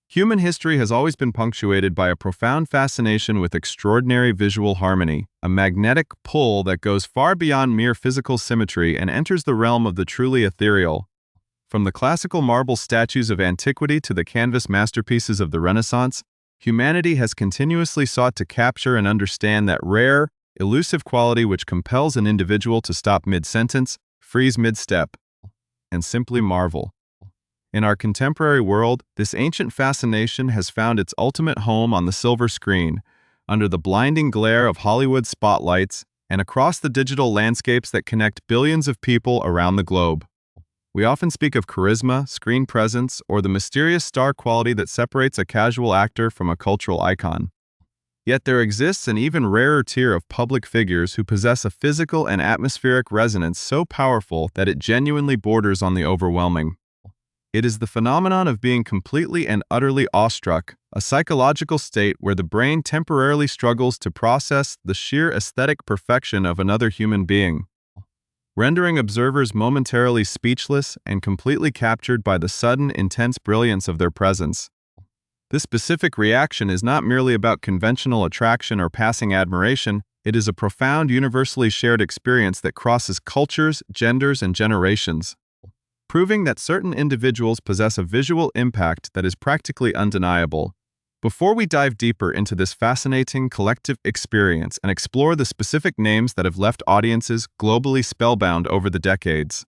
Human history has always been punctuated by a profound fascination with extraordinary visual harmony, a magnetic pull that goes far beyond mere physical symmetry and enters the realm of the truly ethereal. From the classical marble statues of antiquity to the canvas masterpieces of the Renaissance, humanity has continuously sought to capture and understand that rare, elusive quality which compels an individual to stop mid-sentence, freeze mid-step, and simply marvel. In our contemporary world, this ancient fascination has found its ultimate home on the silver screen, under the blinding glare of Hollywood spotlights, and across the digital landscapes that connect billions of people around the globe. We often speak of charisma, screen presence, or the mysterious star quality that separates a casual actor from a cultural icon. Yet there exists an even rarer tier of public figures who possess a physical and atmospheric resonance so powerful that it genuinely borders on the overwhelming. It is the phenomenon of being completely and utterly awestruck, a psychological state where the brain temporarily struggles to process the sheer aesthetic perfection of another human being, rendering observers momentarily speechless and completely captured by the sudden, intense brilliance of their presence. This specific reaction is not merely about conventional attraction or passing admiration, it is a profound, universally shared experience that crosses cultures, genders, and generations, proving that certain individuals possess a visual impact that is practically undeniable. Before we dive deeper into this fascinating collective experience and explore the specific names that have left audiences globally spellbound over the decades,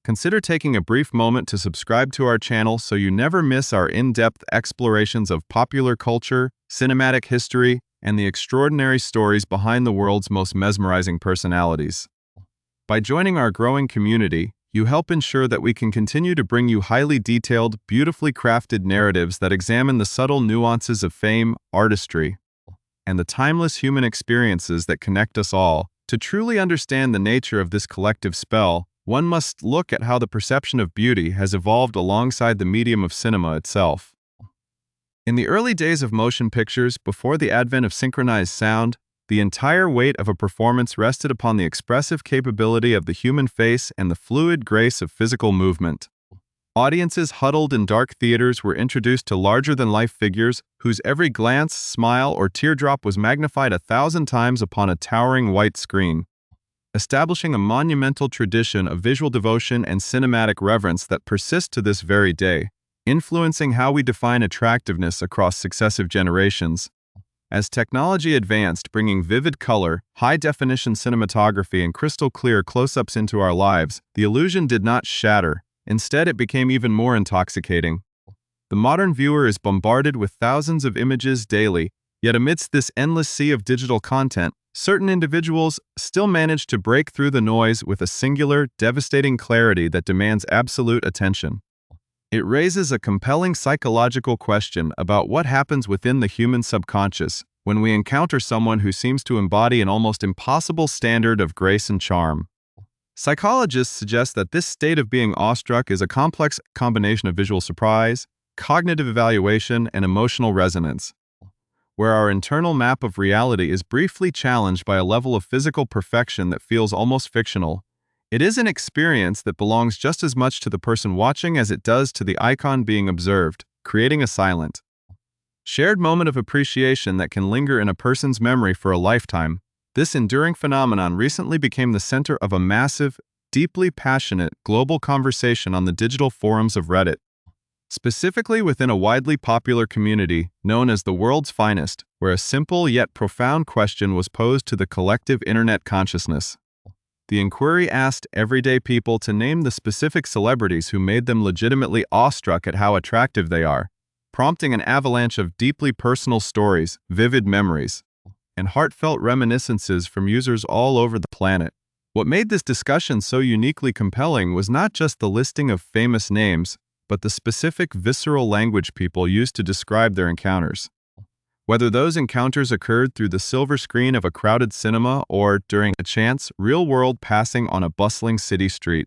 consider taking a brief moment to subscribe to our channel so you never miss our in-depth explorations of popular culture, cinematic history, and the extraordinary stories behind the world's most mesmerizing personalities. By joining our growing community, you help ensure that we can continue to bring you highly detailed, beautifully crafted narratives that examine the subtle nuances of fame, artistry, and the timeless human experiences that connect us all. To truly understand the nature of this collective spell, one must look at how the perception of beauty has evolved alongside the medium of cinema itself. In the early days of motion pictures, before the advent of synchronized sound, the entire weight of a performance rested upon the expressive capability of the human face and the fluid grace of physical movement. Audiences huddled in dark theaters were introduced to larger-than-life figures whose every glance, smile, or teardrop was magnified 1,000 times upon a towering white screen, establishing a monumental tradition of visual devotion and cinematic reverence that persists to this very day, influencing how we define attractiveness across successive generations. As technology advanced, bringing vivid color, high-definition cinematography, and crystal-clear close-ups into our lives, the illusion did not shatter. Instead, it became even more intoxicating. The modern viewer is bombarded with thousands of images daily, yet amidst this endless sea of digital content, certain individuals still manage to break through the noise with a singular, devastating clarity that demands absolute attention. It raises a compelling psychological question about what happens within the human subconscious when we encounter someone who seems to embody an almost impossible standard of grace and charm. Psychologists suggest that this state of being awestruck is a complex combination of visual surprise, cognitive evaluation, and emotional resonance, where our internal map of reality is briefly challenged by a level of physical perfection that feels almost fictional. It is an experience that belongs just as much to the person watching as it does to the icon being observed, creating a silent, shared moment of appreciation that can linger in a person's memory for a lifetime. This enduring phenomenon recently became the center of a massive, deeply passionate global conversation on the digital forums of Reddit, specifically within a widely popular community known as the world's finest, where a simple yet profound question was posed to the collective internet consciousness. The inquiry asked everyday people to name the specific celebrities who made them legitimately awestruck at how attractive they are, prompting an avalanche of deeply personal stories, vivid memories, and heartfelt reminiscences from users all over the planet. What made this discussion so uniquely compelling was not just the listing of famous names, but the specific visceral language people used to describe their encounters. Whether those encounters occurred through the silver screen of a crowded cinema or during a chance, real-world passing on a bustling city street,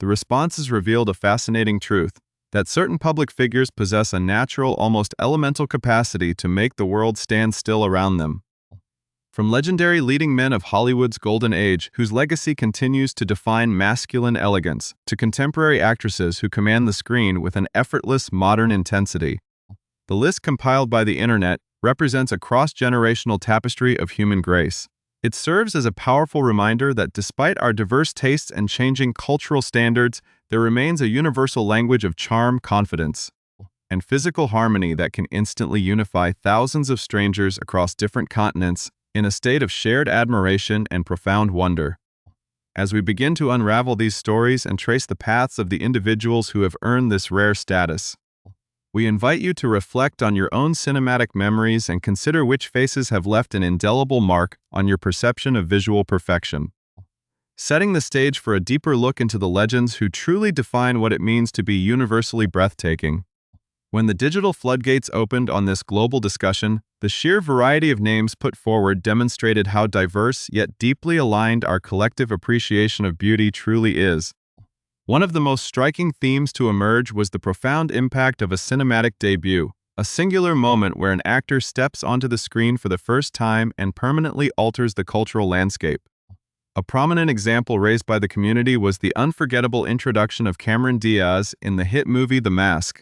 the responses revealed a fascinating truth, that certain public figures possess a natural, almost elemental capacity to make the world stand still around them. From legendary leading men of Hollywood's golden age, whose legacy continues to define masculine elegance, to contemporary actresses who command the screen with an effortless modern intensity, The list compiled by the internet represents a cross-generational tapestry of human grace. It serves as a powerful reminder that despite our diverse tastes and changing cultural standards, there remains a universal language of charm, confidence, and physical harmony that can instantly unify thousands of strangers across different continents in a state of shared admiration and profound wonder. As we begin to unravel these stories and trace the paths of the individuals who have earned this rare status, we invite you to reflect on your own cinematic memories and consider which faces have left an indelible mark on your perception of visual perfection. Setting the stage for a deeper look into the legends who truly define what it means to be universally breathtaking. When the digital floodgates opened on this global discussion, the sheer variety of names put forward demonstrated how diverse yet deeply aligned our collective appreciation of beauty truly is. One of the most striking themes to emerge was the profound impact of a cinematic debut, a singular moment where an actor steps onto the screen for the first time and permanently alters the cultural landscape. A prominent example raised by the community was the unforgettable introduction of Cameron Diaz in the hit movie The Mask.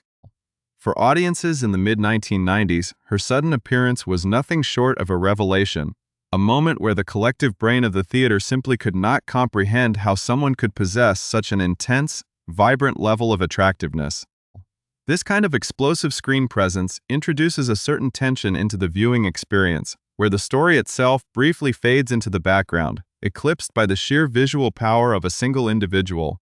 For audiences in the mid-1990s, her sudden appearance was nothing short of a revelation, a moment where the collective brain of the theater simply could not comprehend how someone could possess such an intense, vibrant level of attractiveness. This kind of explosive screen presence introduces a certain tension into the viewing experience, where the story itself briefly fades into the background, eclipsed by the sheer visual power of a single individual.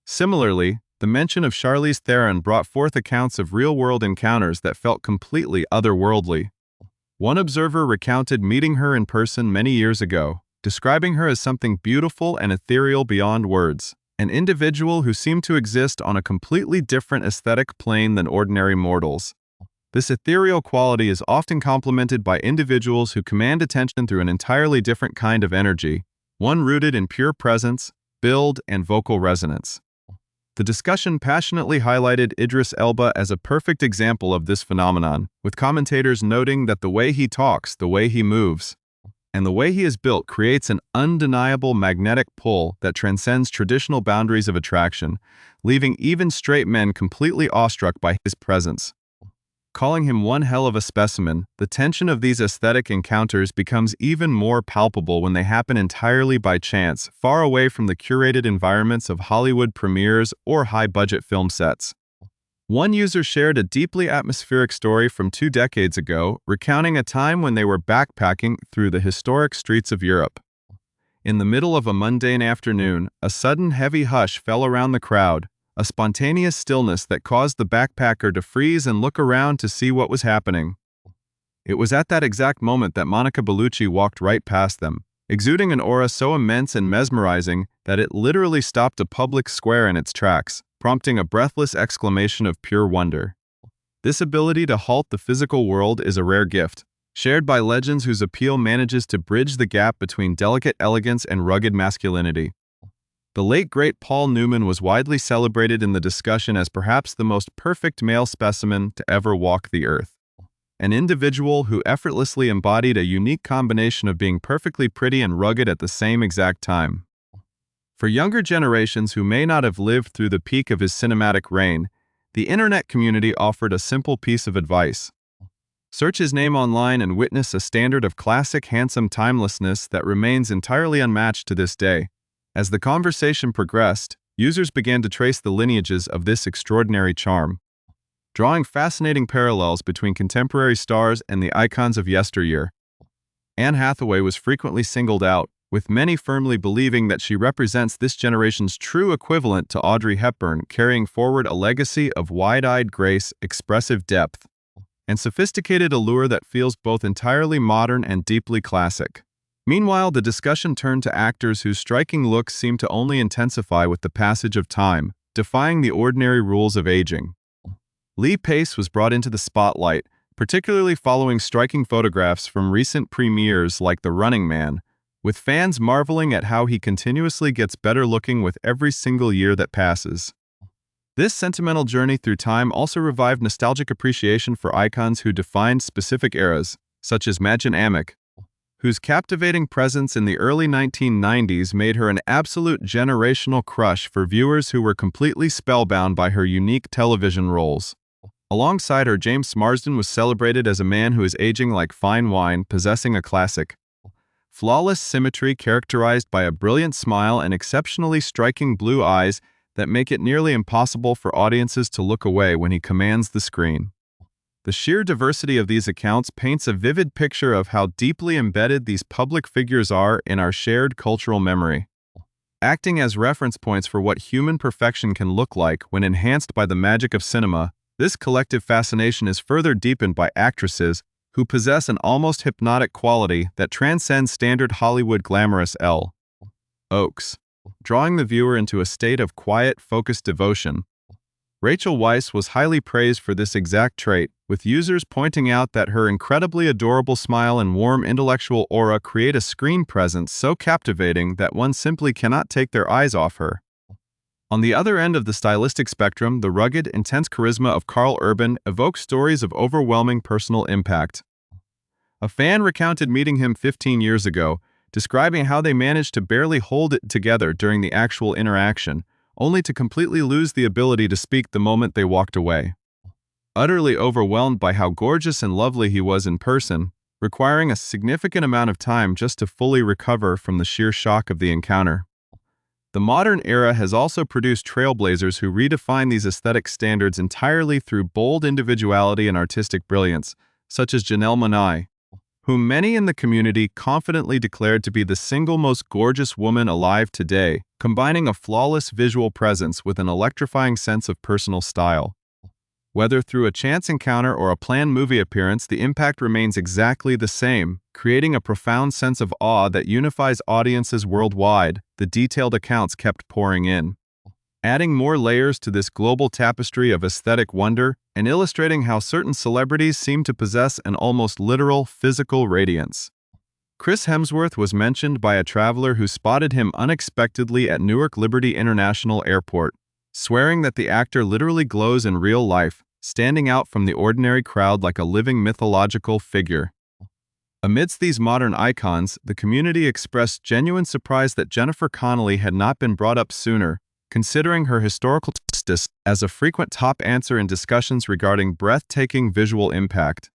Similarly, the mention of Charlize Theron brought forth accounts of real-world encounters that felt completely otherworldly. One observer recounted meeting her in person many years ago, describing her as something beautiful and ethereal beyond words, an individual who seemed to exist on a completely different aesthetic plane than ordinary mortals. This ethereal quality is often complemented by individuals who command attention through an entirely different kind of energy, one rooted in pure presence, build, and vocal resonance. The discussion passionately highlighted Idris Elba as a perfect example of this phenomenon, with commentators noting that the way he talks, the way he moves, and the way he is built creates an undeniable magnetic pull that transcends traditional boundaries of attraction, leaving even straight men completely awestruck by his presence. Calling him one hell of a specimen, the tension of these aesthetic encounters becomes even more palpable when they happen entirely by chance, far away from the curated environments of Hollywood premieres or high-budget film sets. One user shared a deeply atmospheric story from 2 decades ago, recounting a time when they were backpacking through the historic streets of Europe. In the middle of a mundane afternoon, a sudden heavy hush fell around the crowd, a spontaneous stillness that caused the backpacker to freeze and look around to see what was happening. It was at that exact moment that Monica Bellucci walked right past them, exuding an aura so immense and mesmerizing that it literally stopped a public square in its tracks, prompting a breathless exclamation of pure wonder. This ability to halt the physical world is a rare gift, shared by legends whose appeal manages to bridge the gap between delicate elegance and rugged masculinity. The late great Paul Newman was widely celebrated in the discussion as perhaps the most perfect male specimen to ever walk the earth. An individual who effortlessly embodied a unique combination of being perfectly pretty and rugged at the same exact time. For younger generations who may not have lived through the peak of his cinematic reign, the internet community offered a simple piece of advice. Search his name online and witness a standard of classic handsome timelessness that remains entirely unmatched to this day. As the conversation progressed, users began to trace the lineages of this extraordinary charm, drawing fascinating parallels between contemporary stars and the icons of yesteryear. Anne Hathaway was frequently singled out, with many firmly believing that she represents this generation's true equivalent to Audrey Hepburn, carrying forward a legacy of wide-eyed grace, expressive depth, and sophisticated allure that feels both entirely modern and deeply classic. Meanwhile, the discussion turned to actors whose striking looks seemed to only intensify with the passage of time, defying the ordinary rules of aging. Lee Pace was brought into the spotlight, particularly following striking photographs from recent premieres like The Running Man, with fans marveling at how he continuously gets better looking with every single year that passes. This sentimental journey through time also revived nostalgic appreciation for icons who defined specific eras, such as Majin Amick, whose captivating presence in the early 1990s made her an absolute generational crush for viewers who were completely spellbound by her unique television roles. Alongside her, James Marsden was celebrated as a man who is aging like fine wine, possessing a classic. Flawless symmetry characterized by a brilliant smile and exceptionally striking blue eyes that make it nearly impossible for audiences to look away when he commands the screen. The sheer diversity of these accounts paints a vivid picture of how deeply embedded these public figures are in our shared cultural memory. Acting as reference points for what human perfection can look like when enhanced by the magic of cinema, this collective fascination is further deepened by actresses who possess an almost hypnotic quality that transcends standard Hollywood glamorous Oaks, drawing the viewer into a state of quiet, focused devotion. Rachel Weisz was highly praised for this exact trait, with users pointing out that her incredibly adorable smile and warm intellectual aura create a screen presence so captivating that one simply cannot take their eyes off her. On the other end of the stylistic spectrum, the rugged, intense charisma of Karl Urban evokes stories of overwhelming personal impact. A fan recounted meeting him 15 years ago, describing how they managed to barely hold it together during the actual interaction, only to completely lose the ability to speak the moment they walked away. Utterly overwhelmed by how gorgeous and lovely he was in person, requiring a significant amount of time just to fully recover from the sheer shock of the encounter. The modern era has also produced trailblazers who redefine these aesthetic standards entirely through bold individuality and artistic brilliance, such as Janelle Monáe, whom many in the community confidently declared to be the single most gorgeous woman alive today, combining a flawless visual presence with an electrifying sense of personal style. Whether through a chance encounter or a planned movie appearance, the impact remains exactly the same, creating a profound sense of awe that unifies audiences worldwide. The detailed accounts kept pouring in, adding more layers to this global tapestry of aesthetic wonder and illustrating how certain celebrities seem to possess an almost literal physical radiance. Chris Hemsworth was mentioned by a traveler who spotted him unexpectedly at Newark Liberty International Airport, swearing that the actor literally glows in real life, standing out from the ordinary crowd like a living mythological figure. Amidst these modern icons, the community expressed genuine surprise that Jennifer Connelly had not been brought up sooner, considering her historical status as a frequent top answer in discussions regarding breathtaking visual impact,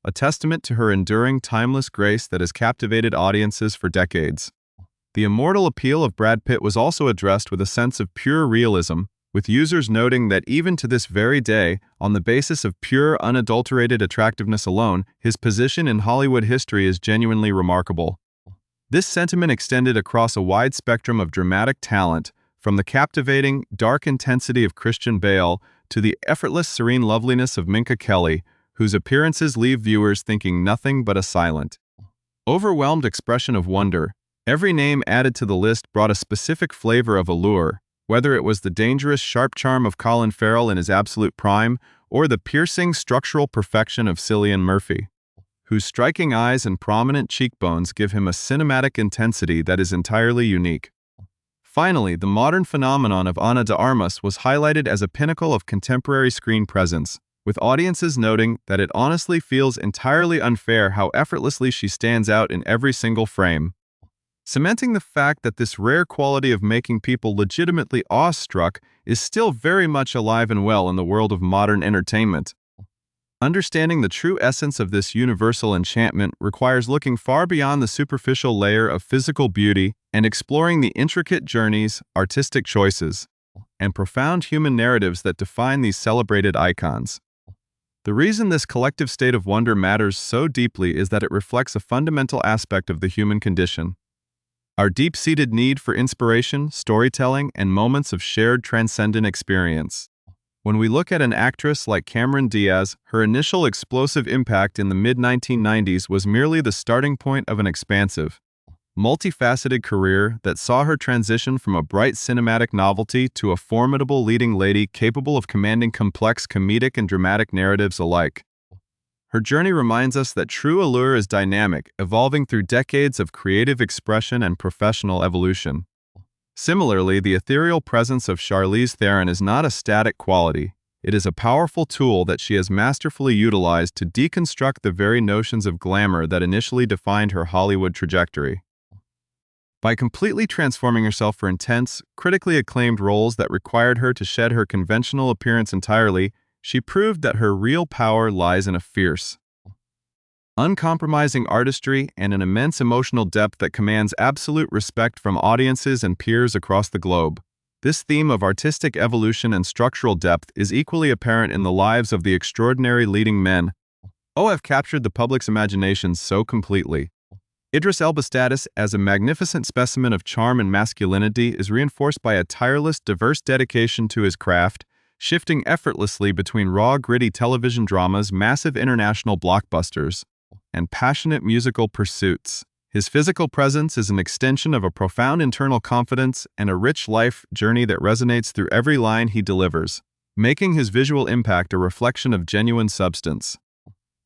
a testament to her enduring timeless grace that has captivated audiences for decades. The immortal appeal of Brad Pitt was also addressed with a sense of pure realism, with users noting that even to this very day, on the basis of pure, unadulterated attractiveness alone, his position in Hollywood history is genuinely remarkable. This sentiment extended across a wide spectrum of dramatic talent, from the captivating, dark intensity of Christian Bale to the effortless, serene loveliness of Minka Kelly, whose appearances leave viewers thinking nothing but a silent, overwhelmed expression of wonder. Every name added to the list brought a specific flavor of allure, whether it was the dangerous, sharp charm of Colin Farrell in his absolute prime or the piercing, structural perfection of Cillian Murphy, whose striking eyes and prominent cheekbones give him a cinematic intensity that is entirely unique. Finally, the modern phenomenon of Ana de Armas was highlighted as a pinnacle of contemporary screen presence, with audiences noting that it honestly feels entirely unfair how effortlessly she stands out in every single frame, cementing the fact that this rare quality of making people legitimately awestruck is still very much alive and well in the world of modern entertainment. Understanding the true essence of this universal enchantment requires looking far beyond the superficial layer of physical beauty and exploring the intricate journeys, artistic choices, and profound human narratives that define these celebrated icons. The reason this collective state of wonder matters so deeply is that it reflects a fundamental aspect of the human condition: our deep-seated need for inspiration, storytelling, and moments of shared transcendent experience. When we look at an actress like Cameron Diaz, her initial explosive impact in the mid-1990s was merely the starting point of an expansive, multifaceted career that saw her transition from a bright cinematic novelty to a formidable leading lady capable of commanding complex comedic and dramatic narratives alike. Her journey reminds us that true allure is dynamic, evolving through decades of creative expression and professional evolution. Similarly, the ethereal presence of Charlize Theron is not a static quality. It is a powerful tool that she has masterfully utilized to deconstruct the very notions of glamour that initially defined her Hollywood trajectory. By completely transforming herself for intense, critically acclaimed roles that required her to shed her conventional appearance entirely, she proved that her real power lies in a fierce, uncompromising artistry and an immense emotional depth that commands absolute respect from audiences and peers across the globe. This theme of artistic evolution and structural depth is equally apparent in the lives of the extraordinary leading men who have captured the public's imagination so completely. Idris Elba's status as a magnificent specimen of charm and masculinity is reinforced by a tireless, diverse dedication to his craft, shifting effortlessly between raw, gritty television dramas, massive international blockbusters, and passionate musical pursuits. His physical presence is an extension of a profound internal confidence and a rich life journey that resonates through every line he delivers, making his visual impact a reflection of genuine substance.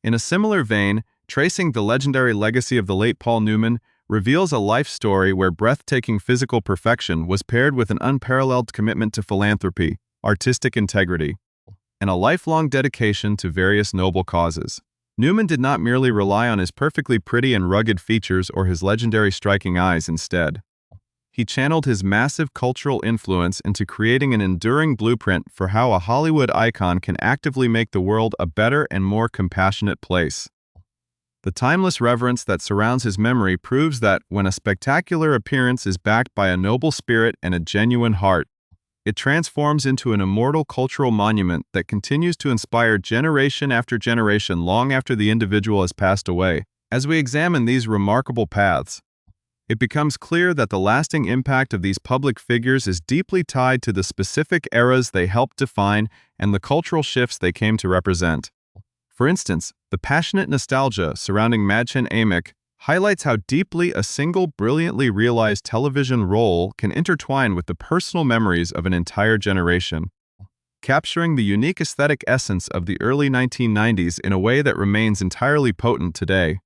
In a similar vein, tracing the legendary legacy of the late Paul Newman reveals a life story where breathtaking physical perfection was paired with an unparalleled commitment to philanthropy, artistic integrity, and a lifelong dedication to various noble causes. Newman did not merely rely on his perfectly pretty and rugged features or his legendary striking eyes instead. He channeled his massive cultural influence into creating an enduring blueprint for how a Hollywood icon can actively make the world a better and more compassionate place. The timeless reverence that surrounds his memory proves that when a spectacular appearance is backed by a noble spirit and a genuine heart, it transforms into an immortal cultural monument that continues to inspire generation after generation long after the individual has passed away. As we examine these remarkable paths, it becomes clear that the lasting impact of these public figures is deeply tied to the specific eras they helped define and the cultural shifts they came to represent. For instance, the passionate nostalgia surrounding Madchen Amick highlights how deeply a single brilliantly realized television role can intertwine with the personal memories of an entire generation, capturing the unique aesthetic essence of the early 1990s in a way that remains entirely potent today.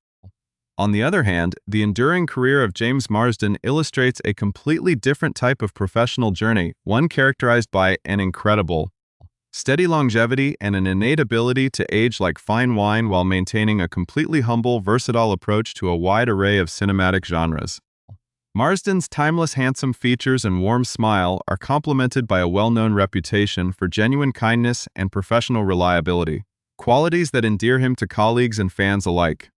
On the other hand, the enduring career of James Marsden illustrates a completely different type of professional journey, one characterized by an incredible, steady longevity and an innate ability to age like fine wine while maintaining a completely humble, versatile approach to a wide array of cinematic genres. Marsden's timeless handsome features and warm smile are complemented by a well-known reputation for genuine kindness and professional reliability, qualities that endear him to colleagues and fans alike.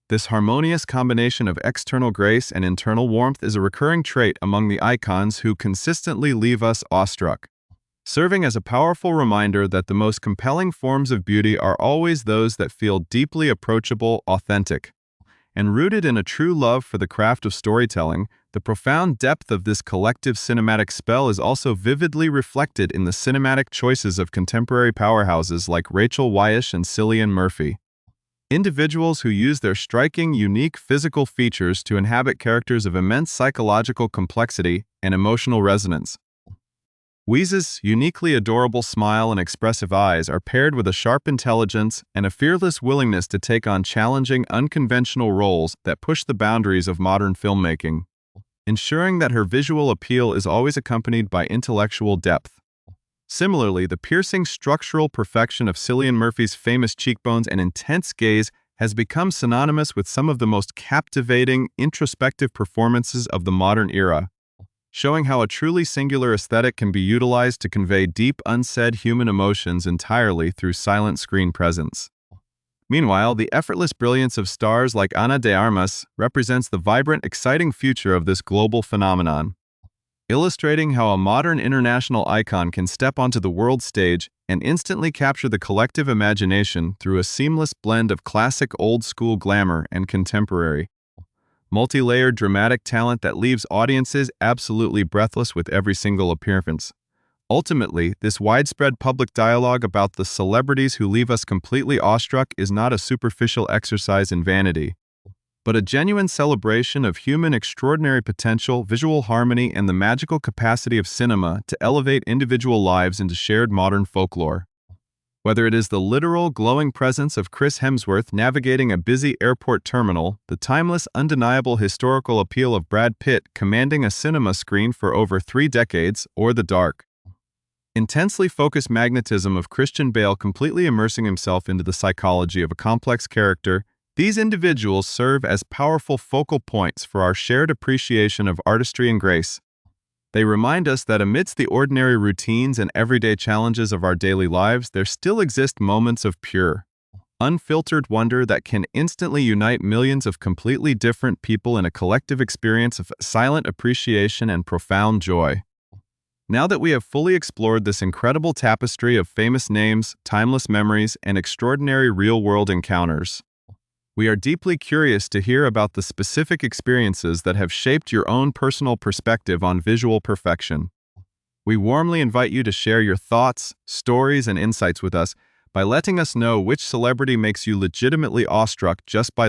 This harmonious combination of external grace and internal warmth is a recurring trait among the icons who consistently leave us awestruck, serving as a powerful reminder that the most compelling forms of beauty are always those that feel deeply approachable, authentic, and rooted in a true love for the craft of storytelling. The profound depth of this collective cinematic spell is also vividly reflected in the cinematic choices of contemporary powerhouses like Rachel Weisz and Cillian Murphy, individuals who use their striking, unique physical features to inhabit characters of immense psychological complexity and emotional resonance. Weisz's uniquely adorable smile and expressive eyes are paired with a sharp intelligence and a fearless willingness to take on challenging, unconventional roles that push the boundaries of modern filmmaking, ensuring that her visual appeal is always accompanied by intellectual depth. Similarly, the piercing structural perfection of Cillian Murphy's famous cheekbones and intense gaze has become synonymous with some of the most captivating, introspective performances of the modern era, showing how a truly singular aesthetic can be utilized to convey deep, unsaid human emotions entirely through silent screen presence. Meanwhile, the effortless brilliance of stars like Ana de Armas represents the vibrant, exciting future of this global phenomenon, illustrating how a modern international icon can step onto the world stage and instantly capture the collective imagination through a seamless blend of classic old-school glamour and contemporary, multi-layered dramatic talent that leaves audiences absolutely breathless with every single appearance. Ultimately, this widespread public dialogue about the celebrities who leave us completely awestruck is not a superficial exercise in vanity, but a genuine celebration of human extraordinary potential, visual harmony, and the magical capacity of cinema to elevate individual lives into shared modern folklore. Whether it is the literal, glowing presence of Chris Hemsworth navigating a busy airport terminal, the timeless, undeniable historical appeal of Brad Pitt commanding a cinema screen for over 3 decades, or the dark, intensely focused magnetism of Christian Bale completely immersing himself into the psychology of a complex character, these individuals serve as powerful focal points for our shared appreciation of artistry and grace. They remind us that amidst the ordinary routines and everyday challenges of our daily lives, there still exist moments of pure, unfiltered wonder that can instantly unite millions of completely different people in a collective experience of silent appreciation and profound joy. Now that we have fully explored this incredible tapestry of famous names, timeless memories, and extraordinary real-world encounters, we are deeply curious to hear about the specific experiences that have shaped your own personal perspective on visual perfection. We warmly invite you to share your thoughts, stories, and insights with us by letting us know which celebrity makes you legitimately awestruck just by